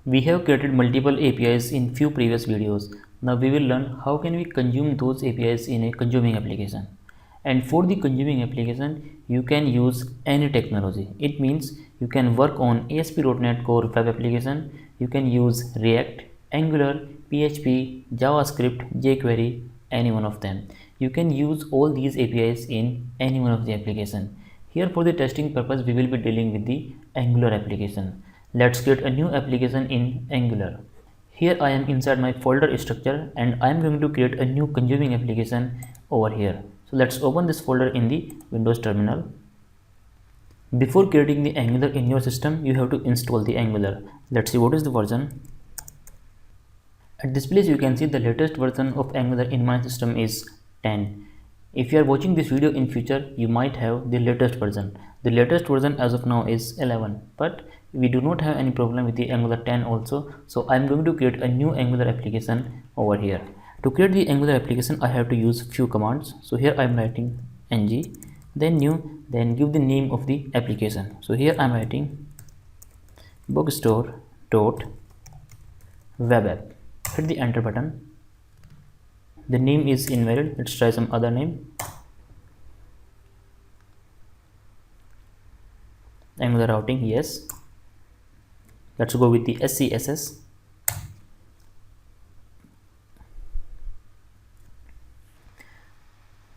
We have created multiple APIs in few previous videos. Now we will learn how can we consume those APIs in a consuming application. And for the consuming application, you can use any technology. It means you can work on ASP.NET Core web application. You can use React, Angular, PHP, JavaScript, jQuery, any one of them. You can use all these APIs in any one of the application. Here for the testing purpose, we will be dealing with the Angular application. Let's create a new application in Angular. Here I am inside my folder structure and I am going to create a new consuming application over here. So let's open this folder in the Windows terminal. Before creating the Angular in your system, you have to install the Angular. Let's see what is the version. At this place you can see the latest version of Angular in my system is 10. If you are watching this video in future, you might have the latest version. The latest version as of now is 11, but we do not have any problem with the Angular 10 also. So I am going to create a new Angular application over here. To create the Angular application, I have to use few commands. So here I am writing ng, then new, then give the name of the application. So here I am writing bookstore.web app. Hit the enter button. The name is invalid. Let's try some other name. Angular routing, yes. Let's go with the SCSS.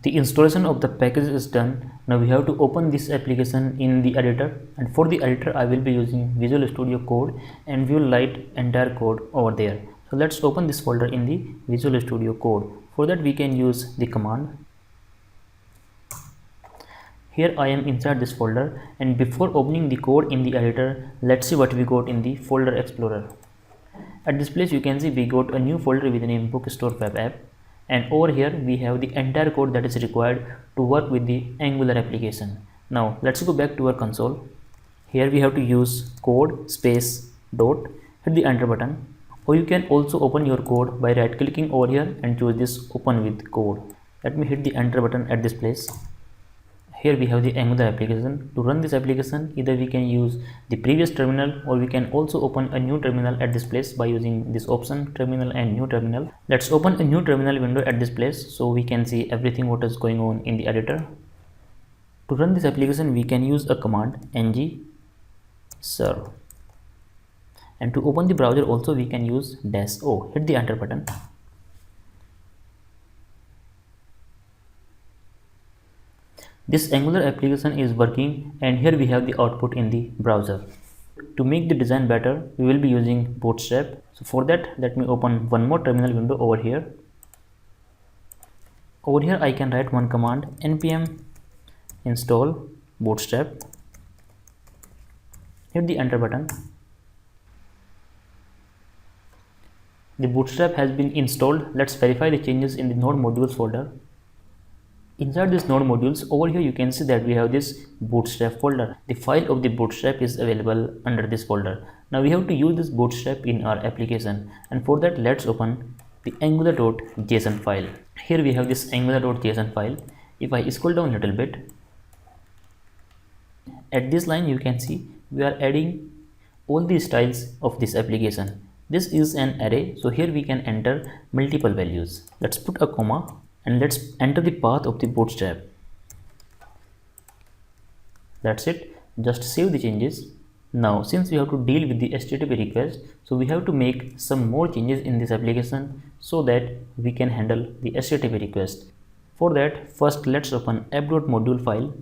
The installation of the package is done. Now we have to open this application in the editor, and for the editor I will be using Visual Studio Code and we will write entire code over there. So let's open this folder in the Visual Studio Code. For that we can use the command. Here I am inside this folder, and before opening the code in the editor, let's see what we got in the folder explorer. At this place you can see we got a new folder with the name Bookstore Web App, and over here we have the entire code that is required to work with the Angular application. Now let's go back to our console. Here we have to use code space dot, hit the enter button. Or you can also open your code by right clicking over here and choose this open with code. Let me hit the enter button at this place. Here we have the Angular application. To run this application, either we can use the previous terminal or we can also open a new terminal at this place by using this option terminal and new terminal. Let's open a new terminal window at this place so we can see everything what is going on in the editor. To run this application we can use a command ng serve, and to open the browser also we can use -o. Hit the enter button. This Angular application is working, and here we have the output in the browser. To make the design better, we will be using Bootstrap. So for that, let me open one more terminal window over here. Over here I can write one command npm install bootstrap. Hit the enter button. The Bootstrap has been installed. Let's verify the changes in the node modules folder. Inside this node modules, over here you can see that we have this Bootstrap folder. The file of the Bootstrap is available under this folder. Now we have to use this Bootstrap in our application, and for that let's open the angular.json file. Here we have this angular.json file. If I scroll down a little bit, at this line you can see we are adding all the styles of this application. This is an array, so here we can enter multiple values. Let's put a comma and let's enter the path of the Bootstrap. That's it. Just save the changes. Now since we have to deal with the HTTP request, so we have to make some more changes in this application so that we can handle the HTTP request. For that, first let's open app.module file.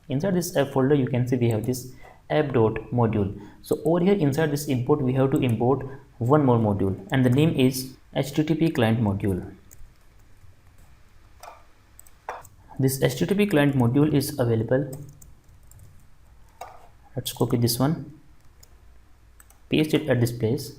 Inside this app folder you can see we have this app.module. So over here inside this import we have to import one more module, and the name is HTTP client module. This HTTP client module is available. Let's copy this one, paste it at this place.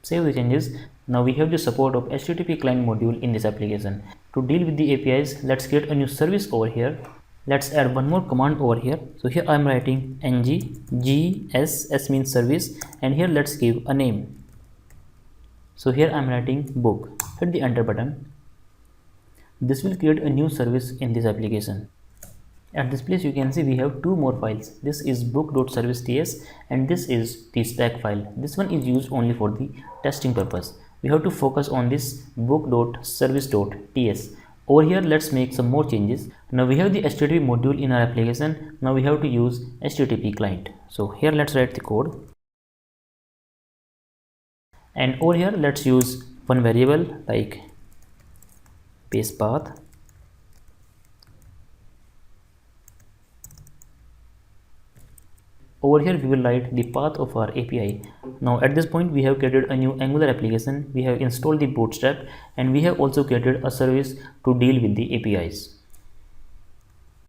Save the changes. Now we have the support of HTTP client module in this application. To deal with the APIs, let's create a new service over here. Let's add one more command over here. So here I am writing ng GSS means service, and here let's give a name. So here I am writing book. Hit the enter button. This will create a new service in this application. At this place you can see we have two more files. This is book.service.ts and this is the stack file. This one is used only for the testing purpose. We have to focus on this book.service.ts. Over here let's make some more changes. Now we have the HTTP module in our application. Now we have to use HTTP client. So here let's write the code. And over here let's use one variable like base path. Over here we will write the path of our API. Now at this point we have created a new Angular application. We have installed the Bootstrap and we have also created a service to deal with the APIs.